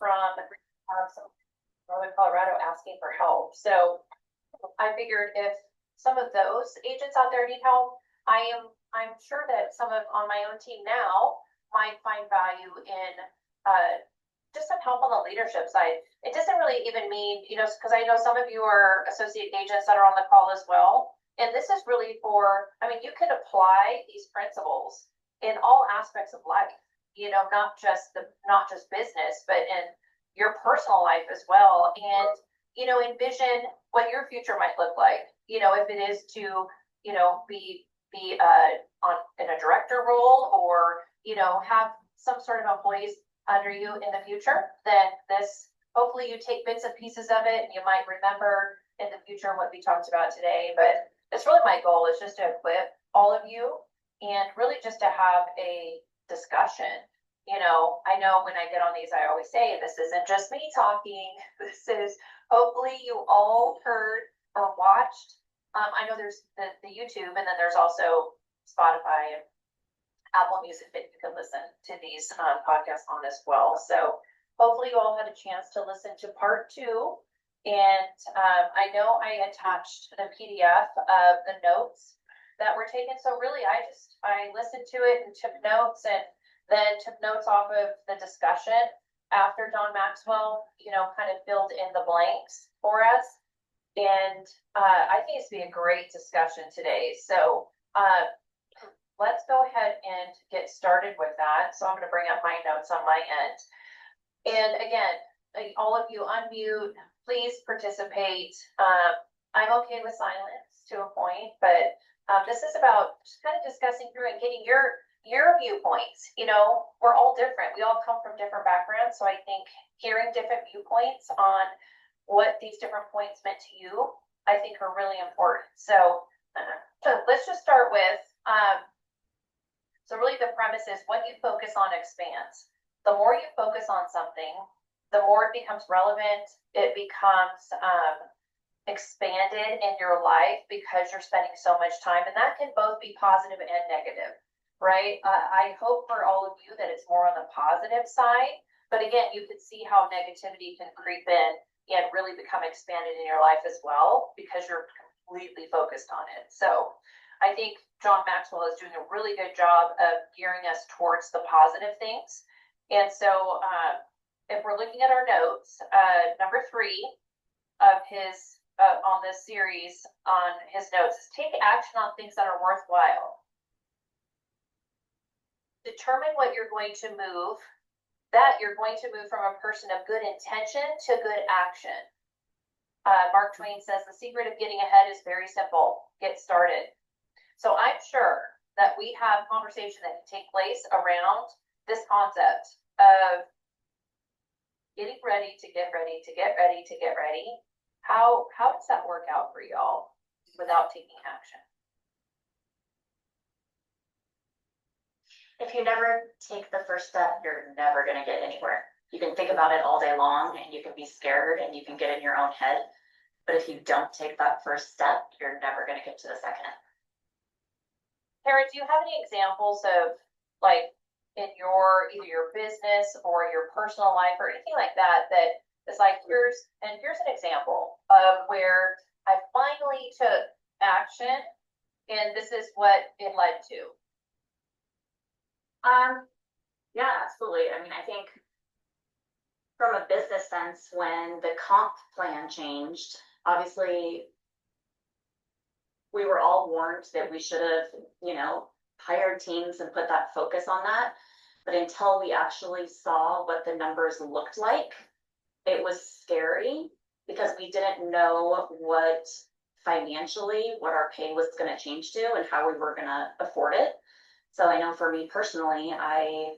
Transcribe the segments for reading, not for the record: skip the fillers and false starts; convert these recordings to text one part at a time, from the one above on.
from some Northern Colorado asking for help. So I figured if some of those agents out there need help, I'm sure that some of on my own team now might find value in just some help on the leadership side. It doesn't really even mean, because I know some of you are associate agents that are on the call as well. And this is really for, you can apply these principles in all aspects of life, not just business, but in your personal life as well. And, envision what your future might look like, if it is to, be in a director role or, have some sort of employees under you in the future, then this, hopefully you take bits and pieces of it and you might remember in the future what we talked about today. But it's really my goal is just to equip all of you and really just to have a discussion. I know when I get on these, I always say, this isn't just me talking. This is, hopefully you all heard or watched. I know there's the YouTube, and then there's also Spotify and Apple Music that you can listen to these podcasts on as well. So hopefully you all had a chance to listen to part 2. And I know I attached the PDF of the notes that were taken. So really, I listened to it and took notes, and then took notes off of the discussion after John Maxwell, kind of filled in the blanks for us. And I think it's been a great discussion today. So let's go ahead and get started with that. So I'm going to bring up my notes on my end. And again, all of you unmute, please participate. I'm okay with silence to a point, but this is about just kind of discussing through and getting your viewpoints. We're all different. We all come from different backgrounds. So I think hearing different viewpoints on what these different points meant to you, I think are really important. So let's just start with, so really the premise is what you focus on expands. The more you focus on something, the more it becomes relevant, it becomes expanded in your life because you're spending so much time. And that can both be positive and negative, right? I hope for all of you that it's more on the positive side. But again, you can see how negativity can creep in and really become expanded in your life as well because you're completely focused on it. So I think John Maxwell is doing a really good job of gearing us towards the positive things. And so if we're looking at our notes, number 3 of his on this series on his notes is take action on things that are worthwhile. Determine what you're going to move, that you're going to move from a person of good intention to good action. Mark Twain says the secret of getting ahead is very simple. Get started. So I'm sure that we have conversation that can take place around this concept of getting ready to get ready to get ready to get ready. How does that work out for y'all without taking action? If you never take the first step, you're never going to get anywhere. You can think about it all day long and you can be scared and you can get in your own head. But if you don't take that first step, you're never going to get to the second. Kara, do you have any examples of like in either your business or your personal life or anything like that is like, here's an example of where I finally took action and this is what it led to? Yeah, absolutely. I think from a business sense, when the comp plan changed, obviously we were all warned that we should have, hired teams and put that focus on that. But until we actually saw what the numbers looked like, it was scary because we didn't know what our pay was going to change to and how we were going to afford it. So I know for me personally, I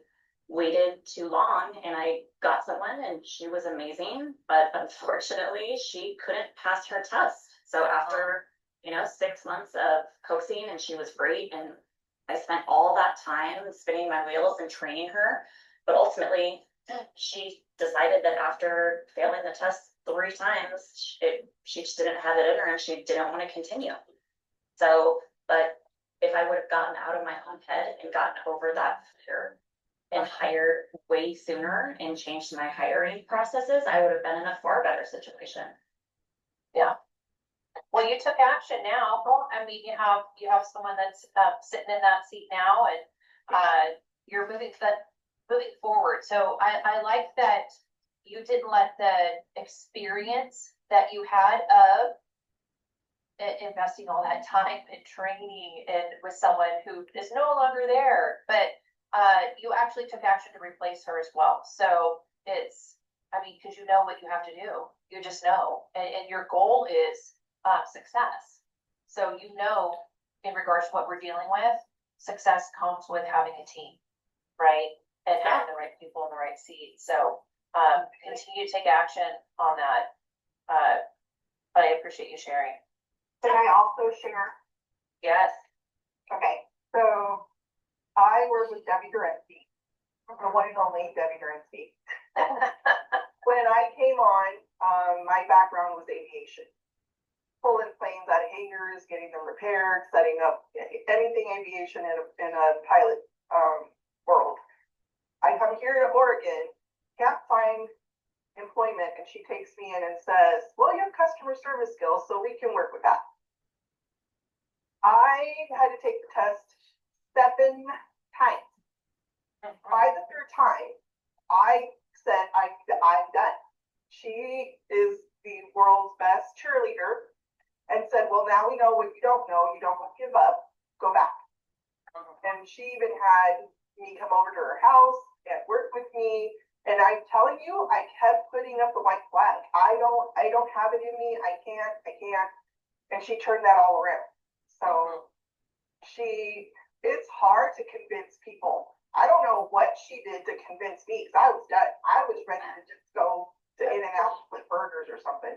waited too long and I got someone and she was amazing, but unfortunately she couldn't pass her test. So after, 6 months of coaching and she was great and I spent all that time spinning my wheels and training her, but ultimately she decided that after failing the test 3 times, she just didn't have it in her and she didn't want to continue. So, but if I would have gotten out of my own head and gotten over that fear and hired way sooner and changed my hiring processes, I would have been in a far better situation. Well, you took action now. Well, I mean, you have someone that's sitting in that seat now, and you're moving forward. So I like that you didn't let the experience that you had of investing all that time and training and with someone who is no longer there, but you actually took action to replace her as well. So it's, I mean, because you know what you have to do. You just know, and your goal is success. So you know, in regards to what we're dealing with, success comes with having a team, right? And having the right people in the right seat. So continue to take action on that. I appreciate you sharing. Can I also share? Yes. Okay, so I work with Debbie Durensky, the one and only Debbie Durensky. When I came on, my background was aviation. Pulling planes out of hangars, getting them repaired, setting up anything aviation in a pilot world. I come here to Oregon, can't find employment, and she takes me in and says, well, you have customer service skills, so we can work with that. I had to take the test 7 times. By the 3rd time, I said, I'm done. She is the world's best cheerleader and said, well, now we know what you don't know. You don't want to give up. Go back. And she even had me come over to her house and work with me. And I'm telling you, I kept putting up the white flag. I don't have it in me. I can't. And she turned that all around. So it's hard to convince people. I don't know what she did to convince me, because I was done. I was ready to just go to In-N-Out with burgers or something.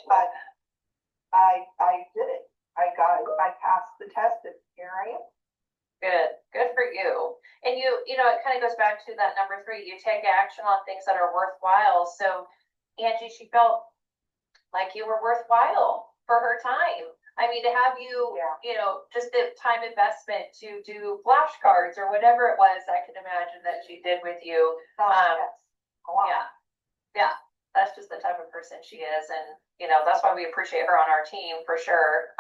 But I did it. I passed the test, and here I am. Good for you. And you know, it kind of goes back to that number 3. You take action on things that are worthwhile. So Angie, she felt like you were worthwhile for her time. I mean, to have you, you know, just the time investment to do flashcards or whatever it was, I can imagine that she did with you. Yeah, that's just the type of person she is. And, you know, that's why we appreciate her on our team for sure.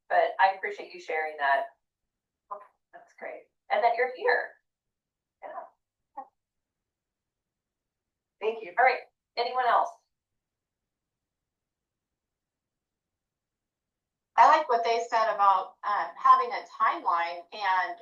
But I appreciate you sharing that. That's great. And that you're here. Yeah. Thank you. All right. Anyone else? I like what they said about having a timeline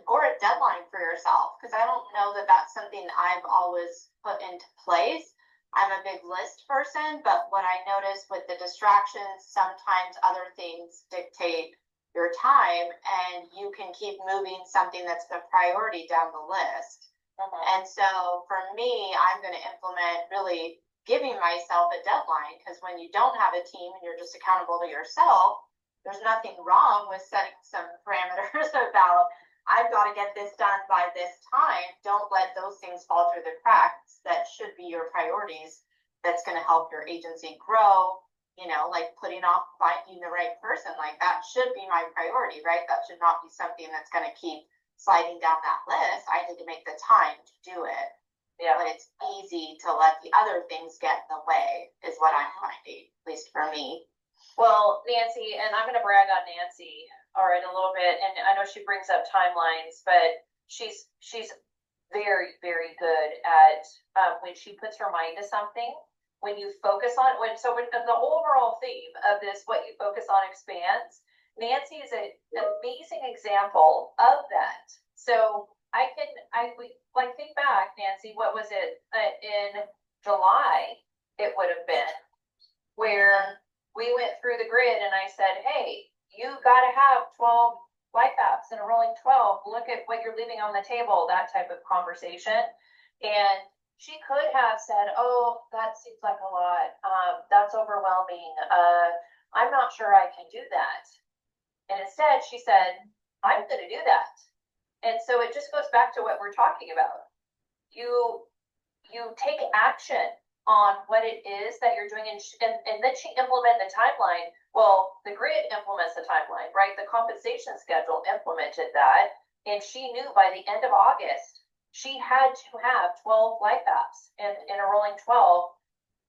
or a deadline for yourself, because I don't know that that's something I've always put into place. I'm a big list person, but what I notice with the distractions, sometimes other things dictate your time, and you can keep moving something that's the priority down the list. And so for me, I'm going to implement really giving myself a deadline, because when you don't have a team and you're just accountable to yourself, there's nothing wrong with setting some parameters about, I've got to get this done by this time. Don't let those things fall through the cracks. That should be your priorities. That's going to help your agency grow. You know, like putting off finding the right person, like that should be my priority, right? That should not be something that's going to keep sliding down that list. I need to make the time to do it. Yeah. But it's easy to let the other things get in the way, is what I'm finding, at least for me. Well, Nancy, and I'm going to brag on Nancy, all right, a little bit. And I know she brings up timelines, but she's very, very good at when she puts her mind to something. When you focus on when the overall theme of this, what you focus on expands. Nancy is an amazing example of that. So think back, Nancy. What was it in July? It would have been where we went through the grid and I said, hey, you got to have 12 life apps in a rolling 12. Look at what you're leaving on the table, that type of conversation. And she could have said, oh, that seems like a lot. That's overwhelming. I'm not sure I can do that. And instead she said, I'm going to do that. And so it just goes back to what we're talking about. You take action on what it is that you're doing, and then she implemented the timeline. Well, the grid implements the timeline, right? The compensation schedule implemented that, and she knew by the end of August she had to have 12 life apps in a rolling 12.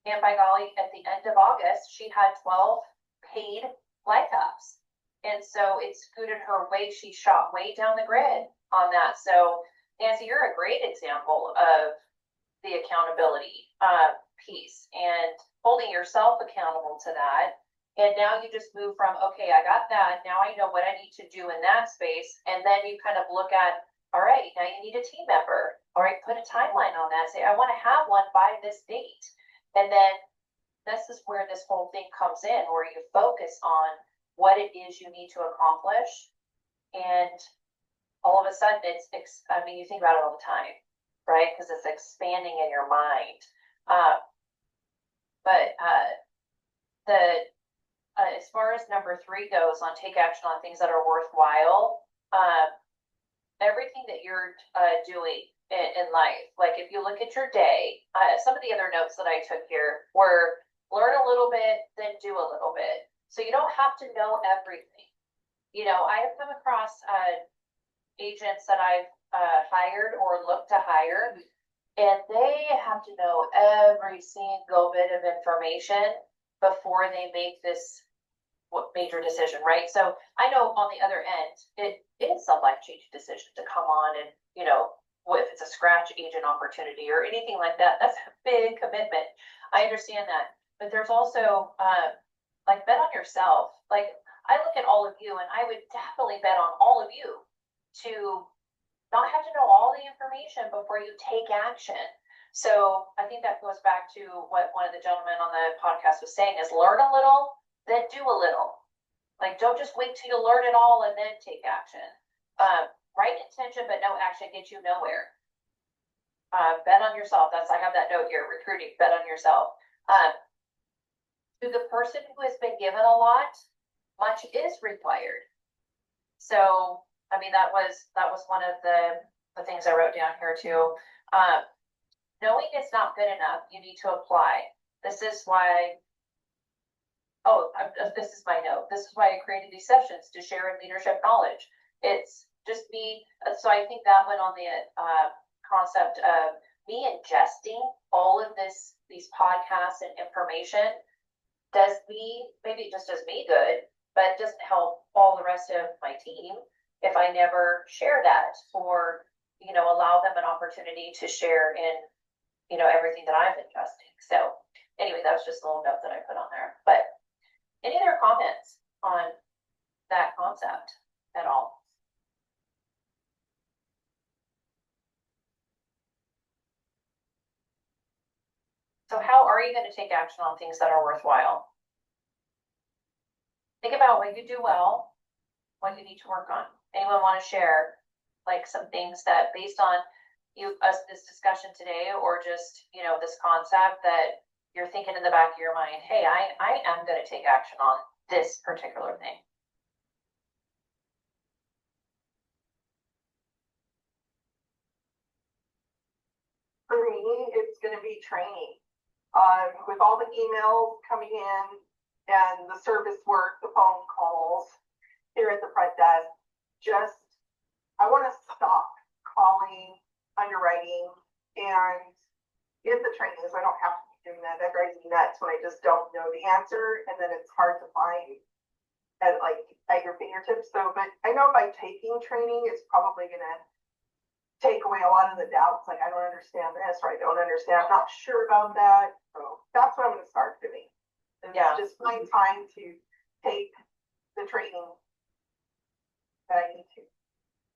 And by golly, at the end of August, she had 12 paid life apps. And so it scooted her way, she shot way down the grid on that. So Nancy, you're a great example of the accountability piece and holding yourself accountable to that. And now you just move from, okay, I got that. Now I know what I need to do in that space. And then you kind of look at, all right, now you need a team member. All right, put a timeline on that. Say, I want to have one by this date. And then this is where this whole thing comes in, where you focus on what it is you need to accomplish. And all of a sudden I mean, you think about it all the time, right? Because it's expanding in your mind. As far as number 3 goes on take action on things that are worthwhile, everything that you're doing in life, like if you look at your day, some of the other notes that I took here were learn a little bit, then do a little bit. So you don't have to know everything. You know, I have come across agents that I've hired or looked to hire, and they have to know every single bit of information before they make this major decision, right? So I know on the other end, it is a life-changing decision to come on and, you know, if it's a scratch agent opportunity or anything like that, that's a big commitment. I understand that. But there's also, like, bet on yourself. Like, I look at all of you and I would definitely bet on all of you to not have to know all the information before you take action. So I think that goes back to what one of the gentlemen on the podcast was saying is learn a little, then do a little. Like, don't just wait till you learn it all and then take action. Right intention, but no action gets you nowhere. Bet on yourself. I have that note here, recruiting, bet on yourself. To the person who has been given a lot, much is required. So, I mean, that was one of the things I wrote down here too. Knowing it's not good enough, you need to apply. This is why, this is my note. This is why I created these sessions, to share in leadership knowledge. It's just me. So I think that went on the concept of me ingesting all of these podcasts and information does me, maybe it just does me good, but it doesn't help all the rest of my team if I never share that or, you know, allow them an opportunity to share in, you know, everything that I'm ingesting. So anyway, that was just a little note that I put on there. But any other comments on that concept at all? So how are you going to take action on things that are worthwhile? Think about what you do well, what you need to work on. Anyone want to share like some things that based on this discussion today, or just, you know, this concept that you're thinking in the back of your mind, hey, I am going to take action on this particular thing. For me, it's going to be training. With all the emails coming in and the service work, the phone calls here at the front desk, I want to stop calling, underwriting, and get the trainings. I don't have to be doing that. That drives me nuts when I just don't know the answer, and then it's hard to find at your fingertips. So, but I know by taking training, it's probably going to take away a lot of the doubts, like I don't understand this, or I don't understand, I'm not sure about that. So that's what I'm going to start doing. And just find time to take the training that I need to.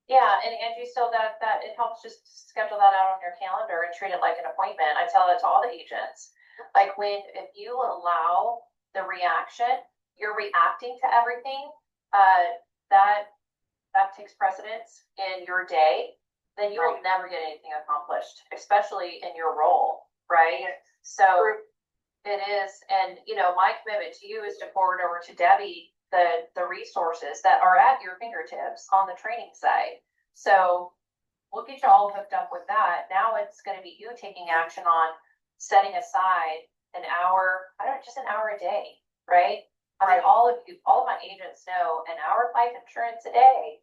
Yeah, and Angie, so that it helps just schedule that out on your calendar and treat it like an appointment. I tell it to all the agents. Like if you allow the reaction, you're reacting to everything, that takes precedence in your day, then you will never get anything accomplished, especially in your role, right? So it is, and you know, my commitment to you is to forward over to Debbie the resources that are at your fingertips on the training side. So we'll get you all hooked up with that. Now it's going to be you taking action on setting aside an hour, just an hour a day, right? I mean, all of my agents know an hour of life insurance a day.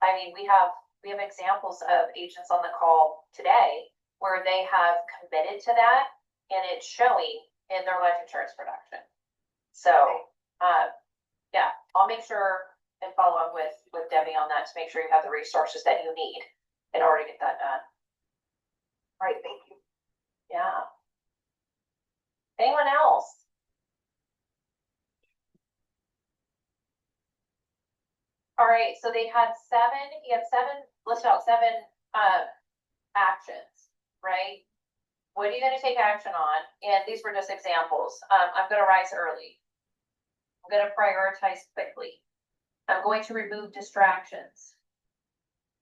I mean, we have we have examples of agents on the call today where they have committed to that and it's showing in their life insurance production. So, yeah, I'll make sure and follow up with Debbie on that to make sure you have the resources that you need in order to get that done. All right, thank you. Yeah. Anyone else? All right, so they had listed out seven, actions, right? What are you gonna take action on? And these were just examples. I'm gonna rise early. I'm gonna prioritize quickly. I'm going to remove distractions.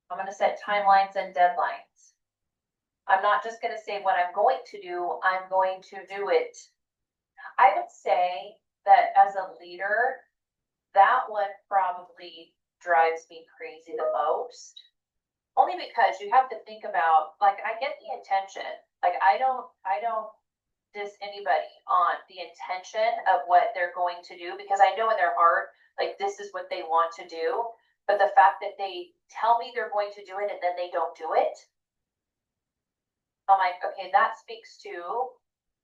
I'm gonna set timelines and deadlines. I'm not just gonna say what I'm going to do, I'm going to do it. I would say that as a leader, that one probably drives me crazy the most. Only because you have to think about, like, I get the intention. Like, I don't diss anybody on the intention of what they're going to do, because I know in their heart, like, this is what they want to do. But the fact that they tell me they're going to do it and then they don't do it, I'm like, okay, that speaks to,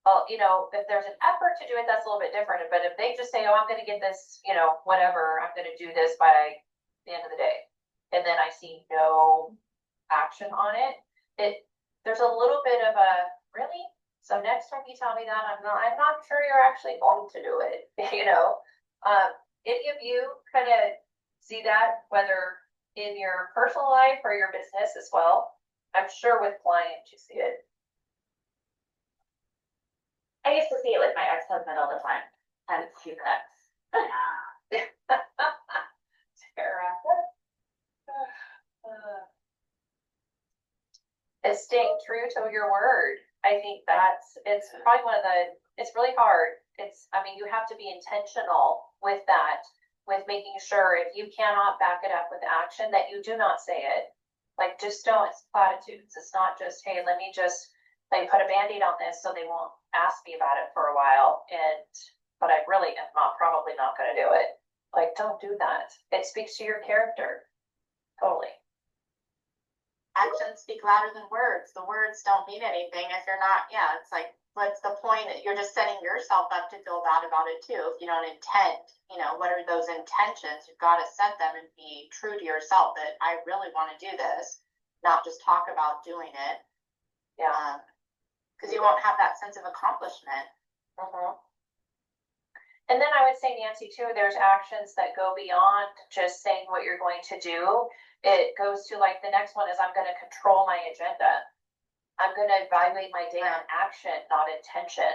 well, you know, if there's an effort to do it, that's a little bit different. But if they just say, oh, I'm going to get this, you know, whatever, I'm going to do this by the end of the day, and then I see no action on it, there's a little bit of a, really? So next time you tell me that, I'm not sure you're actually going to do it, you know? Any of you kind of see that, whether in your personal life or your business as well? I'm sure with clients you see it. I used to see it with my ex-husband all the time, and two cuts. Tara. It's staying true to your word. I think it's probably it's really hard. I mean, you have to be intentional with that, with making sure if you cannot back it up with action, that you do not say it. Like, just don't, it's platitudes. It's not just, hey, let me just like put a Band-Aid on this so they won't ask me about it for a while. But I really am probably not going to do it. Like, don't do that. It speaks to your character. Totally. Actions speak louder than words. The words don't mean anything if you're not, it's like, what's the point? You're just setting yourself up to feel bad about it too. If you don't intend, what are those intentions? You've got to set them and be true to yourself that I really want to do this, not just talk about doing it. Yeah. Because you won't have that sense of accomplishment. Mm-hmm. And then I would say, Nancy, too, there's actions that go beyond just saying what you're going to do. It goes to, like, the next one is I'm going to control my agenda. I'm going to evaluate my day on action, not intention.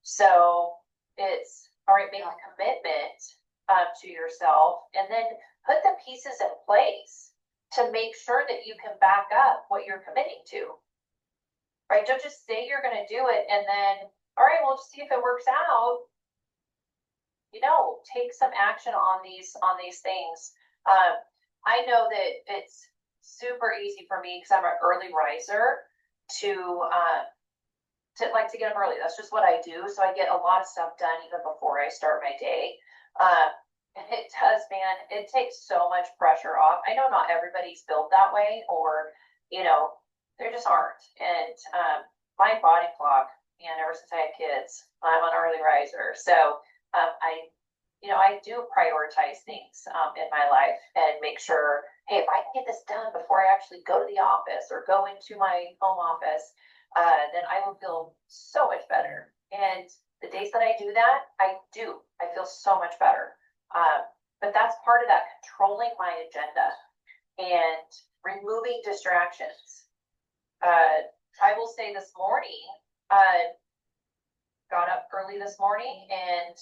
So it's, all right, make a commitment to yourself, and then put the pieces in place to make sure that you can back up what you're committing to. Right? Don't just say you're going to do it and then, all right, we'll just see if it works out. Take some action on these things. I know that it's super easy for me because I'm an early riser to get up early. That's just what I do. So I get a lot of stuff done even before I start my day. And it does, man, it takes so much pressure off. I know not everybody's built that way, or, there just aren't. And my body clock, ever since I had kids, I'm an early riser. So I do prioritize things in my life and make sure, hey, if I can get this done before I actually go to the office or go into my home office, then I will feel so much better. And the days that I do that, I feel so much better. But that's part of that, controlling my agenda and removing distractions. I will say this morning, got up early this morning and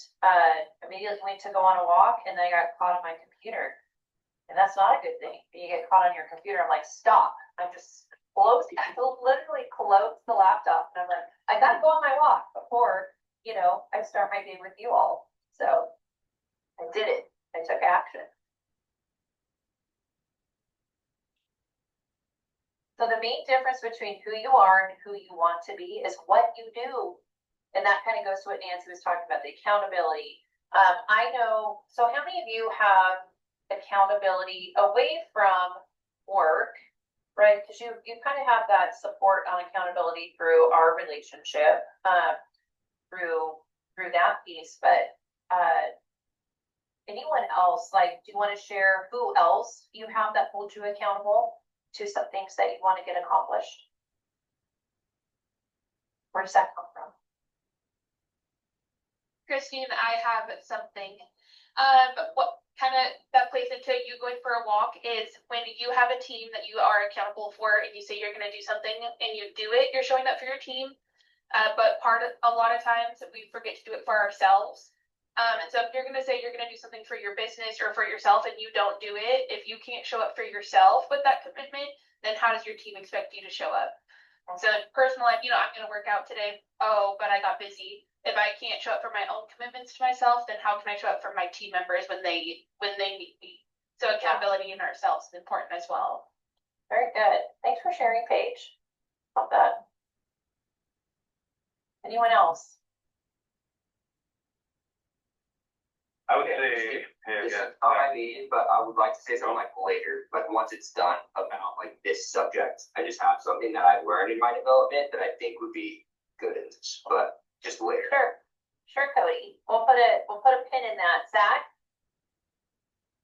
immediately went to go on a walk, and then I got caught on my computer. And that's not a good thing. You get caught on your computer. I'm like, stop. I'm just closing. I literally closed the laptop. And I'm like, I got to go on my walk before, I start my day with you all. So I did it. I took action. So the main difference between who you are and who you want to be is what you do. And that kind of goes to what Nancy was talking about, the accountability. I know, so how many of you have accountability away from work right? Because you kind of have that support on accountability through our relationship, through that piece. But anyone else, like, do you want to share who else you have that holds you accountable to some things that you want to get accomplished? Where does that come from? Christine, I have something. What kind of that plays into you going for a walk is when you have a team that you are accountable for and you say you're going to do something and you do it, you're showing up for your team. But a lot of times we forget to do it for ourselves. And so if you're going to say you're going to do something for your business or for yourself and you don't do it, if you can't show up for yourself with that commitment, then how does your team expect you to show up? So in personal life, I'm going to work out today. Oh, but I got busy. If I can't show up for my own commitments to myself, then how can I show up for my team members when they need me? So accountability in ourselves is important as well. Very good. Thanks for sharing, Paige. Love that. Anyone else? I would say, This is not my meeting, but I would like to say something like later, but once it's done about like this subject, I just have something that I've learned in my development that I think would be good in this, but just later. Sure, Cody. We'll put a pin in that. Zach?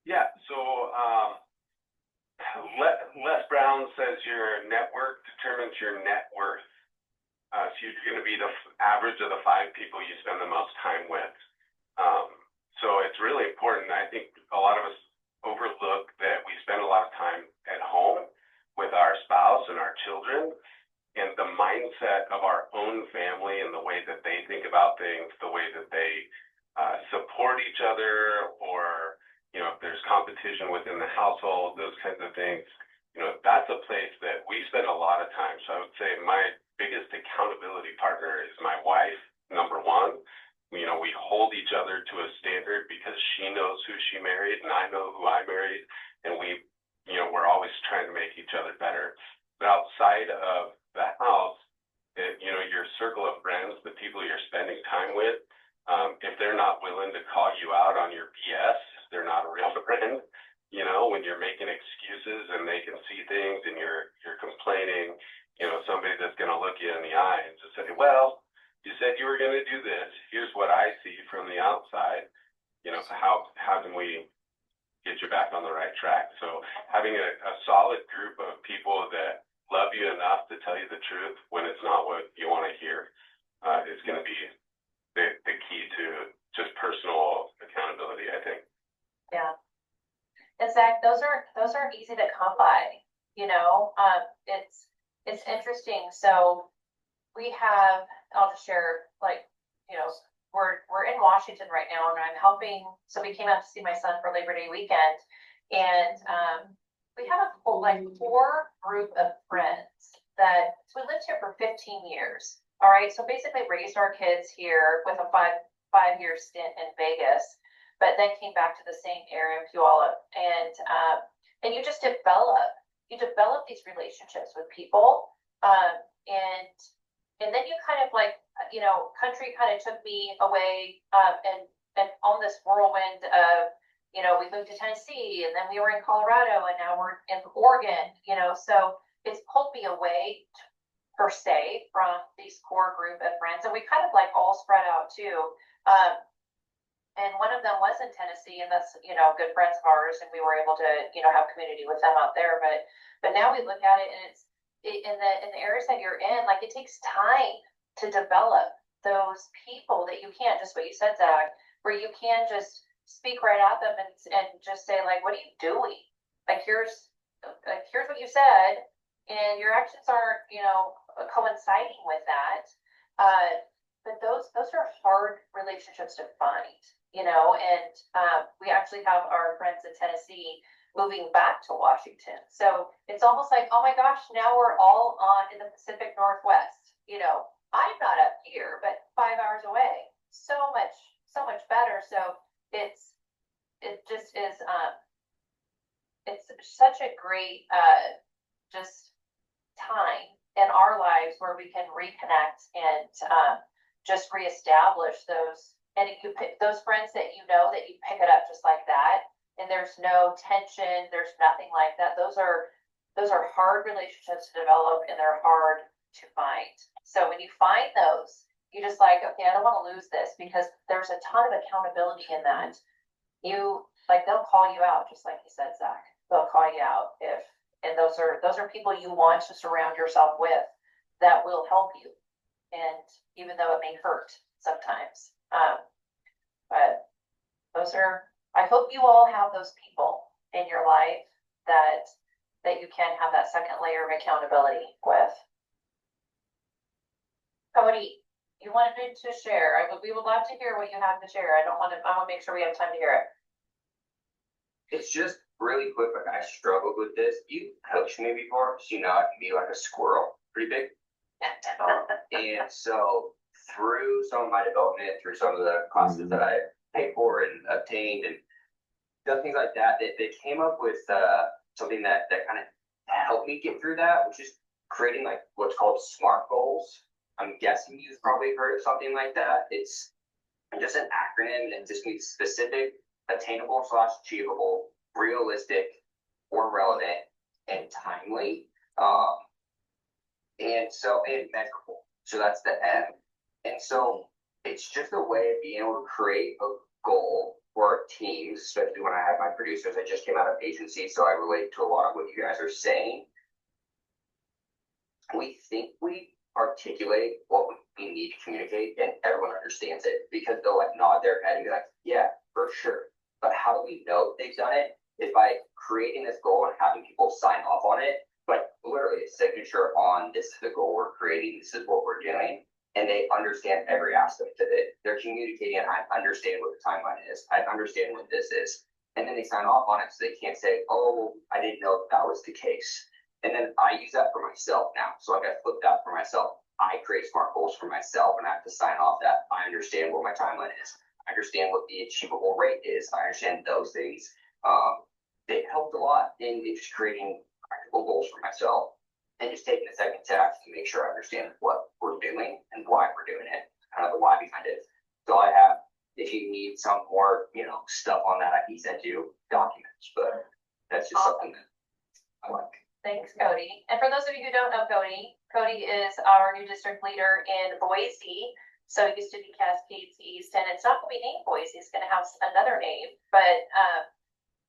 yeah, so Les Brown says your network determines your net worth. So you're going to be the average of the 5 people you spend the most time with. So it's really important. I think a lot of us overlook that we spend a lot of time at home with our spouse and our children, and the mindset of our own family and the way that they think about things, the way that they support each other, or if there's competition within the household, those kinds of things. That's a place that we spend a lot of time. So I would say my biggest accountability partner is my wife, number one. We hold each other to a standard because she knows who she married and I know who I married, and we're always trying to make each other better. But outside of the house, your circle of friends, the people you're spending time with, if they're not willing to call you out on your BS, they're not a real friend. When you're making excuses and they can see things and you're complaining, somebody that's going to look you in the eye and just say, well, you said you were going to do this. Here's what I see from the outside. So how can we get you back on the right track? So having a solid group of people that love you enough to tell you the truth when it's not what you want to hear is going to be the key to just personal accountability, I think. Yeah. And Zach, those aren't easy to come by. It's interesting. So we have, I'll just share, we're in Washington right now, and I'm helping. So we came out to see my son for Labor Day weekend, and we have a whole 4 group of friends so we lived here for 15 years. All right, so basically raised our kids here with a five-year stint in Vegas, but then came back to the same area in Puyallup, and you just develop these relationships with people, and then you kind of country kind of took me away, and on this whirlwind of, we moved to Tennessee, and then we were in Colorado, and now we're in Oregon, so it's pulled me away per se from these core group of friends, and we kind of all spread out too. And one of them was in Tennessee, and that's, good friends of ours, and we were able to, have community with them out there. But now we look at it, and it's in the areas that you're in, it takes time to develop those people that you can't, just what you said, Zach, where you can just speak right at them and just say, what are you doing? Here's what you said, and your actions aren't, coinciding with that. But those are hard relationships to find, and we actually have our friends in Tennessee moving back to Washington. So it's almost like, oh my gosh, now we're all in the Pacific Northwest. I'm not up here, but 5 hours away. So much better. So it just is it's such a great just time in our lives where we can reconnect and just reestablish those, and you pick those friends that that you pick it up just like that, and there's no tension, there's nothing like that. Those are those are hard relationships to develop and they're hard to find. So when you find those, you just like, okay, I don't want to lose this because there's a ton of accountability in that. You like they'll call you out, just like you said, Zach. They'll call you out and those are people you want to surround yourself with that will help you. And even though it may hurt sometimes. But those are, I hope you all have those people in your life that you can have that second layer of accountability with. Cody, you wanted to share. We would love to hear what you have to share. I want to make sure we have time to hear it. It's just really quick, like I struggled with this. You coached me before, so you know I can be like a squirrel, pretty big. And so through some of my development, through some of the classes that I paid for and obtained and done things like that, they came up with something that kind of helped me get through that, which is creating like what's called SMART goals. I'm guessing you've probably heard of something like that. It's just an acronym and it just means specific, attainable / achievable, realistic, or relevant, and timely. And measurable. So that's the M. And so it's just a way of being able to create a goal for teams, especially when I have my producers. I just came out of agency, so I relate to a lot of what you guys are saying. We think we articulate what we need to communicate and everyone understands it because they'll like nod their head and be like, yeah, for sure. But how do we know they've done it? Is by creating this goal and having people sign off on it. But literally a signature on this is the goal we're creating, this is what we're doing, and they understand every aspect of it. They're communicating, I understand what the timeline is, I understand what this is, and then they sign off on it so they can't say, oh, I didn't know that was the case. And then I use that for myself now. So like I flipped that for myself. I create SMART goals for myself and I have to sign off that I understand what my timeline is. I understand what the achievable rate is. I understand those things. They helped a lot in just creating practical goals for myself and just taking a second to actually make sure I understand what we're doing and why we're doing it, kind of the why behind it. So I have, if you need some more, stuff on that, I can send you documents, but that's just something that I like. Thanks, Cody. And for those of you who don't know Cody, Cody is our new district leader in Boise. So it used to be Cascades East, and it's not going to be named Boise. It's going to have another name. But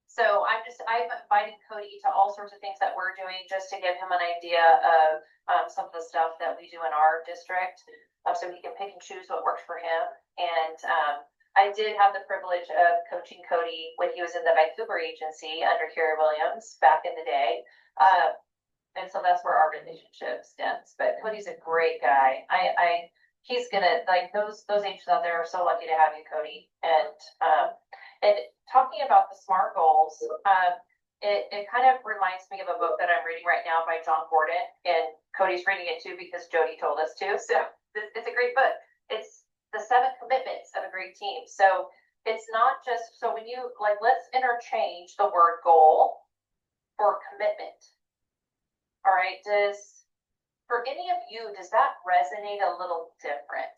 so I've invited Cody to all sorts of things that we're doing just to give him an idea of some of the stuff that we do in our district, so he can pick and choose what works for him. And I did have the privilege of coaching Cody when he was in the Vancouver agency under Carrie Williams back in the day. And so that's where our relationship stems. But Cody's a great guy. He's gonna like those agents out there are so lucky to have you, Cody. And talking about the SMART goals, it kind of reminds me of a book that I'm reading right now by John Gordon, and Cody's reading it too because Jody told us to. So it's a great book. It's the 7 commitments of a great team. So it's not just so when you like let's interchange the word goal for commitment. All right, for any of you, does that resonate a little different?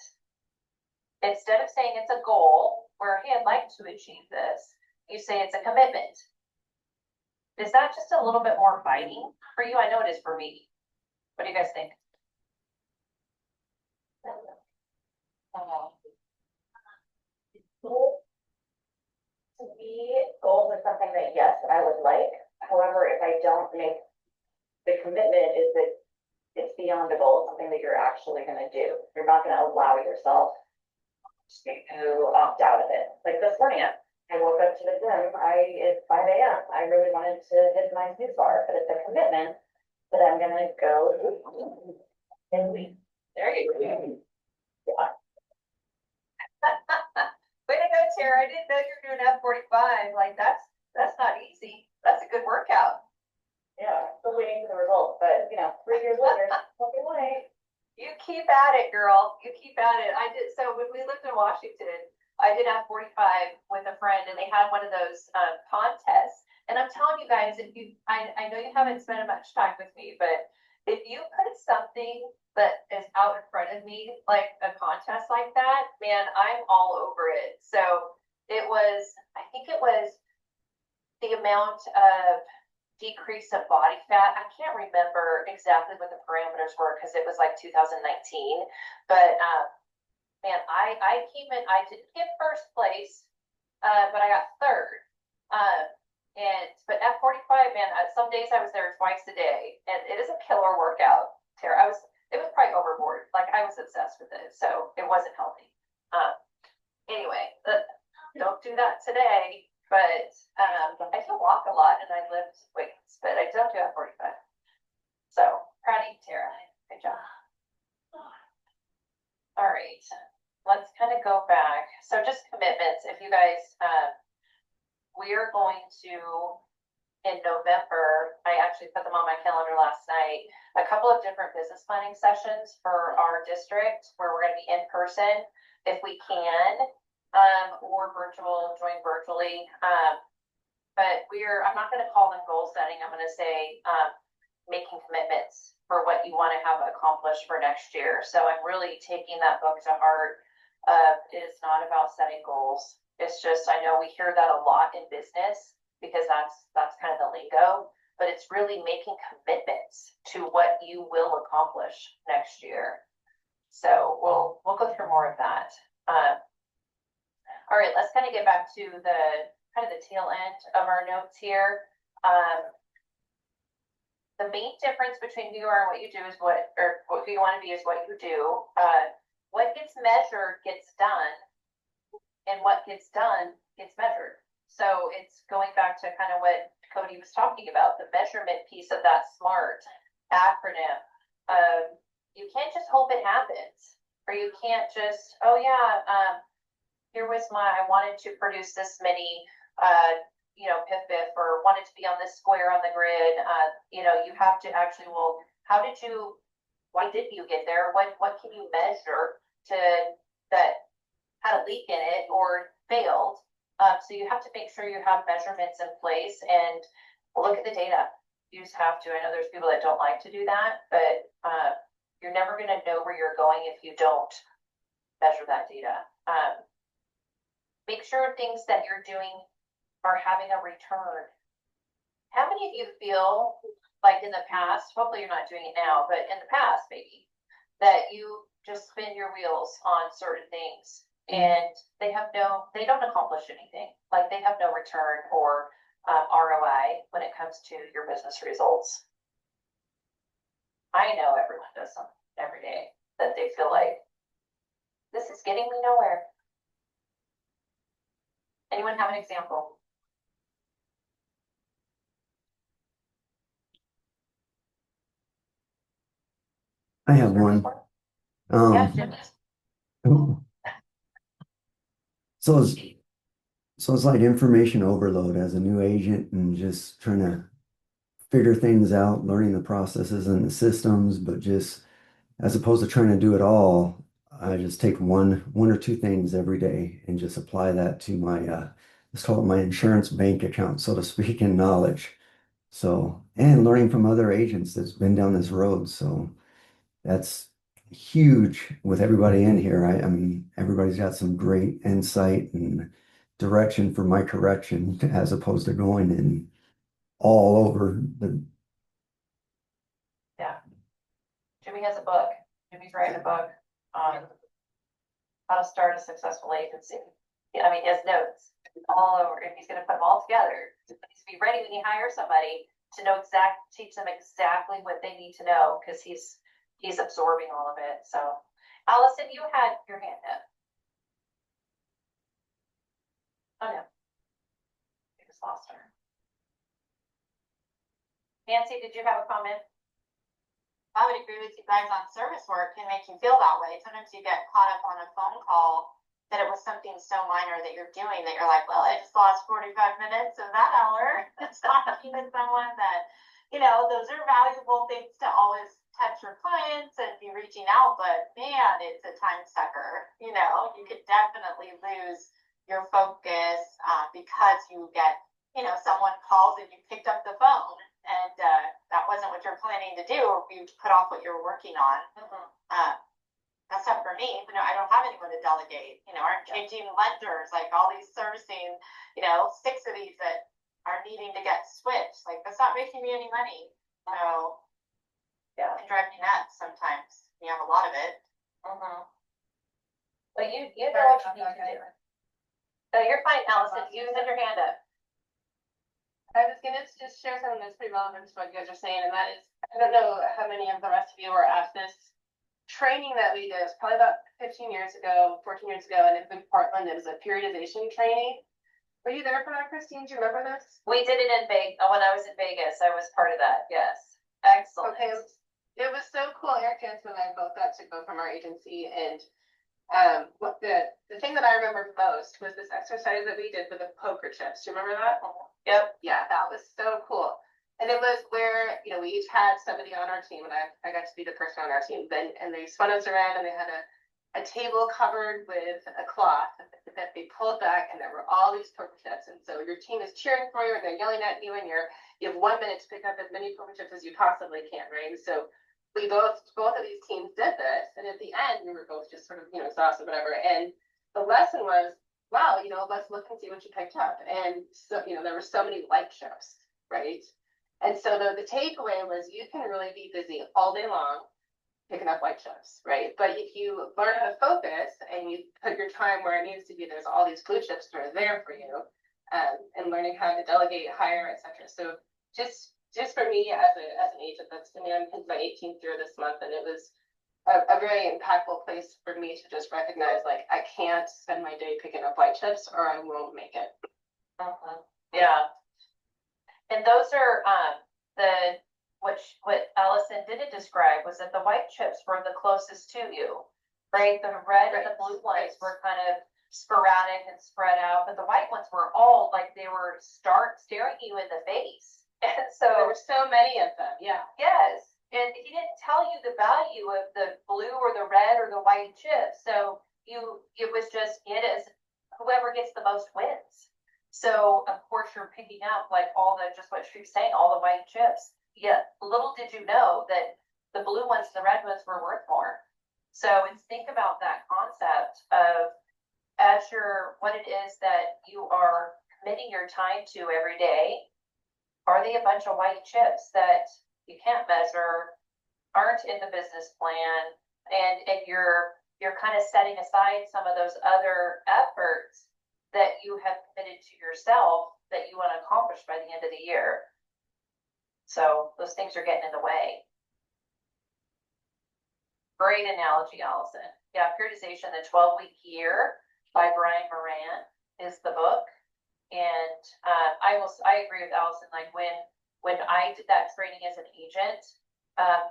Instead of saying it's a goal where, hey, I'd like to achieve this, you say it's a commitment. Is that just a little bit more biting for you? I know it is for me. What do you guys think? To me, goals are something that, yes, I would like. However, if I don't make the commitment is that it's beyond a goal, something that you're actually going to do. You're not going to allow yourself to opt out of it. Like this morning, I woke up to the gym. It's 5 a.m. I really wanted to hit my snooze bar, but it's a commitment that I'm going to go and leave. There you go. Yeah. Way to go, Tara. I didn't know you were doing F45. Like that's not easy. That's a good workout. Yeah, still waiting for the results, but 3 years later, fucking way. You keep at it, girl. You keep at it. I did. So when we lived in Washington, I did F45 with a friend, and they had one of those contests. And I'm telling you guys, I know you haven't spent much time with me, but if you put something that is out in front of me, like a contest like that, man, I'm all over it. So I think it was the amount of decrease of body fat. I can't remember exactly what the parameters were because it was like 2019, but man, I came in, I didn't get first place, but I got third. But at 45, man, some days I was there twice a day, and it is a killer workout, Tara. It was probably overboard. Like I was obsessed with it, so it wasn't healthy. Anyway, don't do that today. But I do walk a lot and I lift weights, but I don't do at 45. So proud of you, Tara. Good job. All right, let's kind of go back. So just commitments. If you guys, we are going to, in November, I actually put them on my calendar last night, a couple of different business planning sessions for our district where we're going to be in person if we can, or virtual, join virtually. But I'm not going to call them goal setting. I'm going to say making commitments for what you want to have accomplished for next year. So I'm really taking that book to heart. It's not about setting goals. It's just, I know we hear that a lot in business because that's kind of the lingo, but it's really making commitments to what you will accomplish next year. So we'll go through more of that. All right, let's kind of get back to the kind of the tail end of our notes here. The main difference between who you are and what you do is who you want to be is what you do. What gets measured gets done, and what gets done gets measured. So it's going back to kind of what Cody was talking about, the measurement piece of that SMART acronym. You can't just hope it happens, or you can't just, oh yeah, here was I wanted to produce this many, PIF or wanted to be on this square on the grid. You have to actually, well, why did you get there? What can you measure that had a leak in it or failed? So you have to make sure you have measurements in place and look at the data. You just have to. I know there's people that don't like to do that, but you're never going to know where you're going if you don't measure that data. Make sure things that you're doing are having a return. How many of you feel like in the past, hopefully you're not doing it now, but in the past maybe, that you just spin your wheels on certain things and they don't accomplish anything. Like they have no return or ROI when it comes to your business results. I know everyone does something every day that they feel like this is getting me nowhere. Anyone have an example? I have one. Yeah, Jim. So it's like information overload as a new agent and just trying to figure things out, learning the processes and the systems, but just as opposed to trying to do it all, I just take one or two things every day and just apply that to my let's call it my insurance bank account, so to speak, in knowledge. So, and learning from other agents that's been down this road. So that's huge with everybody in here. I mean, everybody's got some great insight and direction for my correction as opposed to going in all over the. Yeah. Jimmy has a book. Jimmy's writing a book on how to start a successful agency. Yeah, I mean, he has notes all over, and he's going to put them all together. He needs to be ready when he hires somebody to know teach them exactly what they need to know because he's absorbing all of it. So, Allison, you had your hand up. Oh no, I just lost her. Nancy, did you have a comment? I would agree with you guys on service work can make you feel that way. Sometimes you get caught up on a phone call that it was something so minor that you're doing that you're like, well, I just lost 45 minutes of that hour. It's talking to someone that, those are valuable things to always touch your clients and be reaching out, but man, it's a time sucker. You could definitely lose your focus because you get, someone calls and you picked up the phone and that wasn't what you're planning to do, or you put off what you're working on. That's not for me. I don't have anyone to delegate. Our changing lenders, like all these servicing, 6 of these that are are needing to get switched, like, that's not making me any money, so. Yeah. It can drive me nuts sometimes, you have a lot of it. But you know what you need to do. So you're fine, Allison, you had your hand up. I was gonna just share something that's pretty relevant to what you guys are saying, and that is, I don't know how many of the rest of you were at this training that we did, it was probably about 15 years ago, 14 years ago, and it's in Portland, it was a periodization training. Were you there for that, Christine? Do you remember this? We did it in Vegas, when I was in Vegas, I was part of that, yes. Excellent. Okay, it was so cool. Eric Jansen and I both got to go from our agency, and what the thing that I remember most was this exercise that we did with the poker chips. Do you remember that? Yep. Yeah, that was so cool. And it was where, you know, we each had somebody on our team, and I got to be the person on our team. And they spun us around, and they had a table covered with a cloth that they pulled back, and there were all these poker chips. And so your team is cheering for you, and they're yelling at you, and you have 1 minute to pick up as many poker chips as you possibly can, right? And so we both of these teams did this, and at the end, we were both just sort of, you know, exhausted, whatever. And the lesson was, wow, you know, let's look and see what you picked up. And so, you know, there were so many white chips, right? And so the takeaway was you can really be busy all day long picking up white chips, right? But if you learn how to focus and you put your time where it needs to be, there's all these blue chips that are there for you, and learning how to delegate, hire, etc. So just for me as an agent, that's been my 18th year this month, and it was a very impactful place for me to just recognize, like, I can't spend my day picking up white chips or I won't make it. Yeah. And those are what Allison didn't describe was that the white chips were the closest to you, right? The red and the blue ones were kind of sporadic and spread out, but the white ones were all like they were staring you in the face. And so There were so many of them, yeah. yes, and he didn't tell you the value of the blue or the red or the white chips. So it was just it is whoever gets the most wins. So of course you're picking up like all the just what she's saying, all the white chips. Yeah, little did you know that the blue ones, the red ones were worth more. So it's think about that concept of what it is that you are committing your time to every day. Are they a bunch of white chips that you can't measure, aren't in the business plan, and you're kind of setting aside some of those other efforts that you have committed to yourself that you want to accomplish by the end of the year? So those things are getting in the way. Great analogy, Allison. Yeah, Periodization, the 12-week year by Brian Moran is the book. And I agree with Allison, like when I did that training as an agent,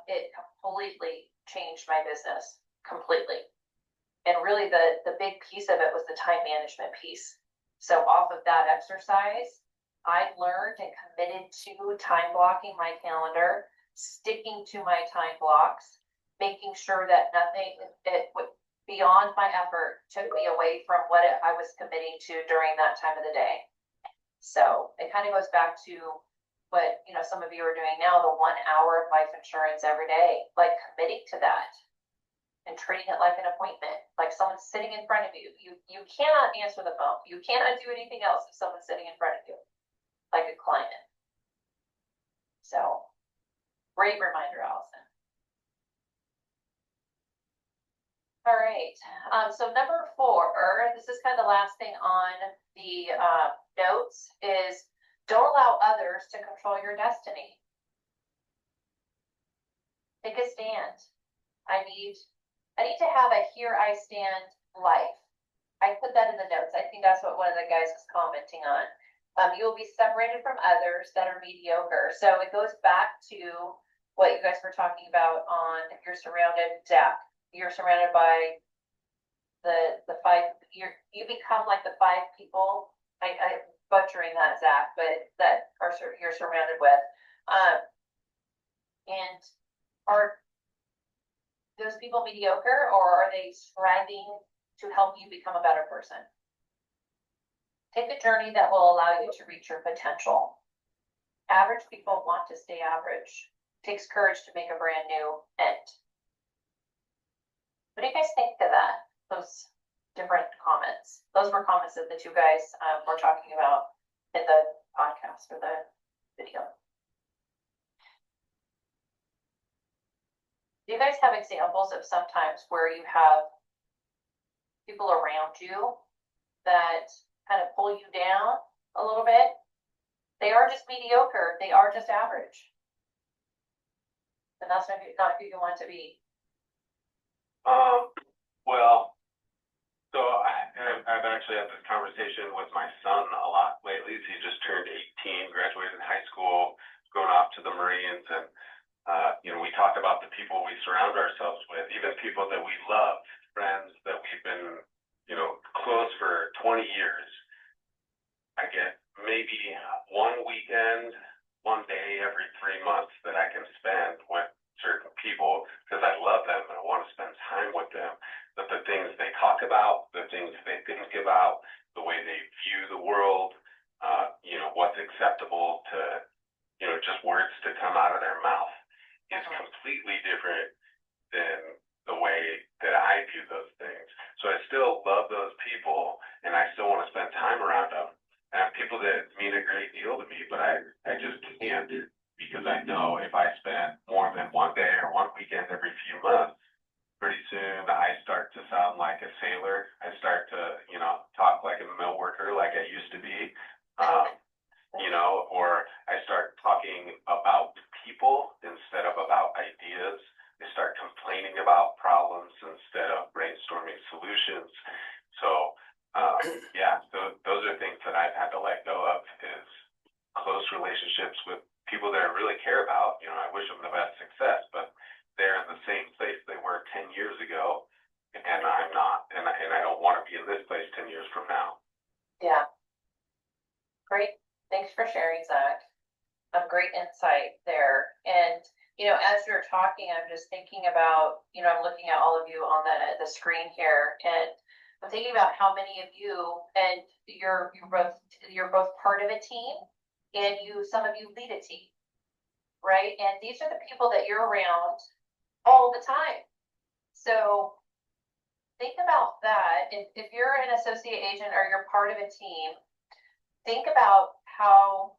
it completely changed my business, completely. And really the big piece of it was the time management piece. So off of that exercise, I learned and committed to time blocking my calendar, sticking to my time blocks, making sure that nothing beyond my effort took me away from what I was committing to during that time of the day. So it kind of goes back to what, you know, some of you are doing now, the 1 hour of life insurance every day, like committing to that and treating it like an appointment, like someone's sitting in front of you. You cannot answer the phone. You cannot do anything else if someone's sitting in front of you, like a client. So great reminder, Allison. All right, so number 4, this is kind of the last thing on the notes, is don't allow others to control your destiny. Take a stand. I need to have a here I stand life. I put that in the notes. I think that's what one of the guys was commenting on. You will be separated from others that are mediocre. So it goes back to what you guys were talking about on you're surrounded, Zach. You're surrounded by the 5. You become like the 5 people. I butchering that, Zach, but that you're surrounded with. And are those people mediocre, or are they striving to help you become a better person? Take a journey that will allow you to reach your potential. Average people want to stay average. It takes courage to make a brand new end. What do you guys think of that? Those different comments. Those were comments that the 2 guys were talking about. in the podcast or the video. Do you guys have examples of sometimes where you have people around you that kind of pull you down a little bit? They are just mediocre. They are just average. And that's not who you want to be. Well, so I've actually had this conversation with my son a lot lately. He just turned 18, graduated high school, going off to the Marines, and we talk about the people we surround ourselves with, even people that we love, friends that we've been, close for 20 years. I get maybe one weekend, one day every 3 months that I can spend with certain people because I love them and I want to spend time with them. But the things they talk about, the things they think about, the way they view the world, what's acceptable to, just words to come out of their mouth is completely different than the way that I view those things. So I still love those people and I still want to spend time around them. And people that mean a great deal to me, but I just can't, because I know if I spend more than one day or one weekend every few months, pretty soon I start to sound like a sailor. I start to, talk like a mill worker like I used to be, or I start talking about people instead of about ideas. I start complaining about problems instead of brainstorming solutions. So, those are things that I've had to let go of, is close relationships with people that I really care about. I wish them the best success, but they're in the same place they were 10 years ago, and I'm not, and I don't want to be in this place 10 years from now. Yeah. Great. Thanks for sharing, Zach. Great insight there. And, as you're talking, I'm just thinking about, I'm looking at all of you on the screen here, and I'm thinking about how many of you, and you're both part of a team, and some of you lead a team, right? And these are the people that you're around all the time. So think about that. If you're an associate agent or you're part of a team, think about how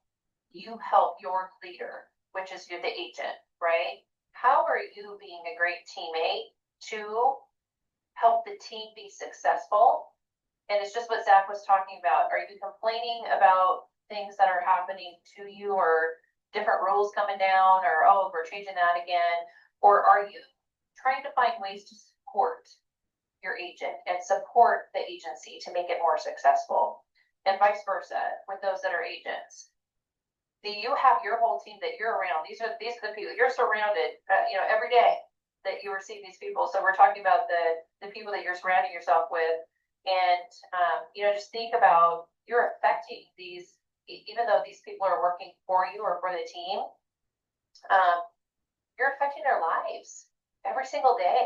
you help your leader, which is you're the agent, right? How are you being a great teammate to help the team be successful? And it's just what Zach was talking about. Are you complaining about things that are happening to you, or different rules coming down, or, oh, we're changing that again? Or are you trying to find ways to support your agent and support the agency to make it more successful? And vice versa with those that are agents. You have your whole team that you're around. These are the people you're surrounded, every day that you receive these people. So we're talking about the people that you're surrounding yourself with, and just think about, you're affecting these, even though these people are working for you or for the team, you're affecting their lives every single day.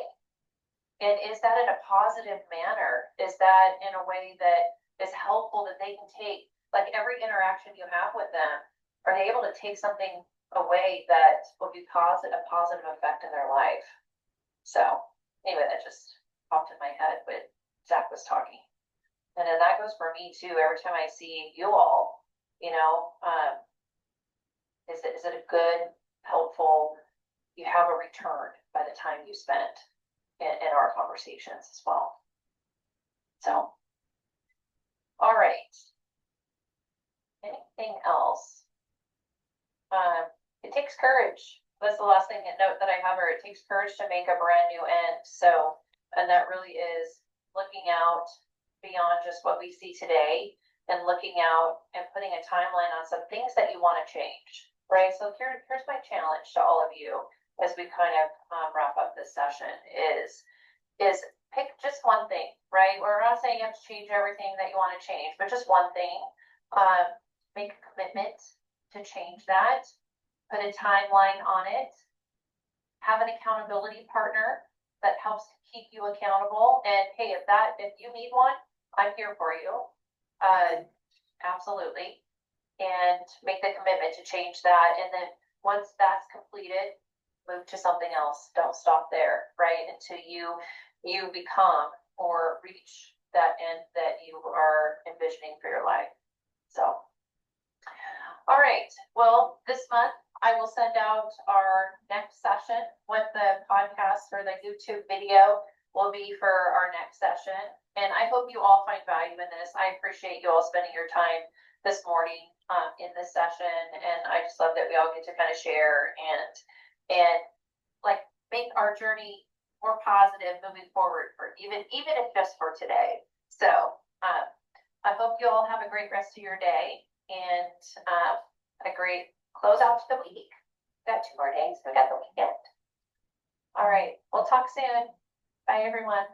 And is that in a positive manner? Is that in a way that is helpful, that they can take, like every interaction you have with them, are they able to take something away that will be a positive effect in their life? So anyway, that just popped in my head when Zach was talking. And then that goes for me too. Every time I see you all, is it a good, helpful, you have a return by the time you spent in our conversations as well. So, all right. Anything else? It takes courage. That's the last thing note that I have, or it takes courage to make a brand new end. So, and that really is looking out beyond just what we see today, and looking out and putting a timeline on some things that you want to change, right? So here's my challenge to all of you as we kind of wrap up this session is pick just one thing, right? We're not saying you have to change everything that you want to change, but just one thing. Make a commitment to change that, put a timeline on it, have an accountability partner that helps keep you accountable. And hey, if you need one, I'm here for you. Absolutely. And make the commitment to change that. And then once that's completed, move to something else. Don't stop there, right? Until you become or reach that end that you are envisioning for your life. So All right, well, this month I will send out our next session, what the podcast or the YouTube video will be for our next session. And I hope you all find value in this. I appreciate you all spending your time this morning in this session. And I just love that we all get to kind of share and like make our journey more positive moving forward for even if just for today. So I hope you all have a great rest of your day and a great close out to the week. Got 2 more days, we got the weekend. All right, we'll talk soon. Bye, everyone.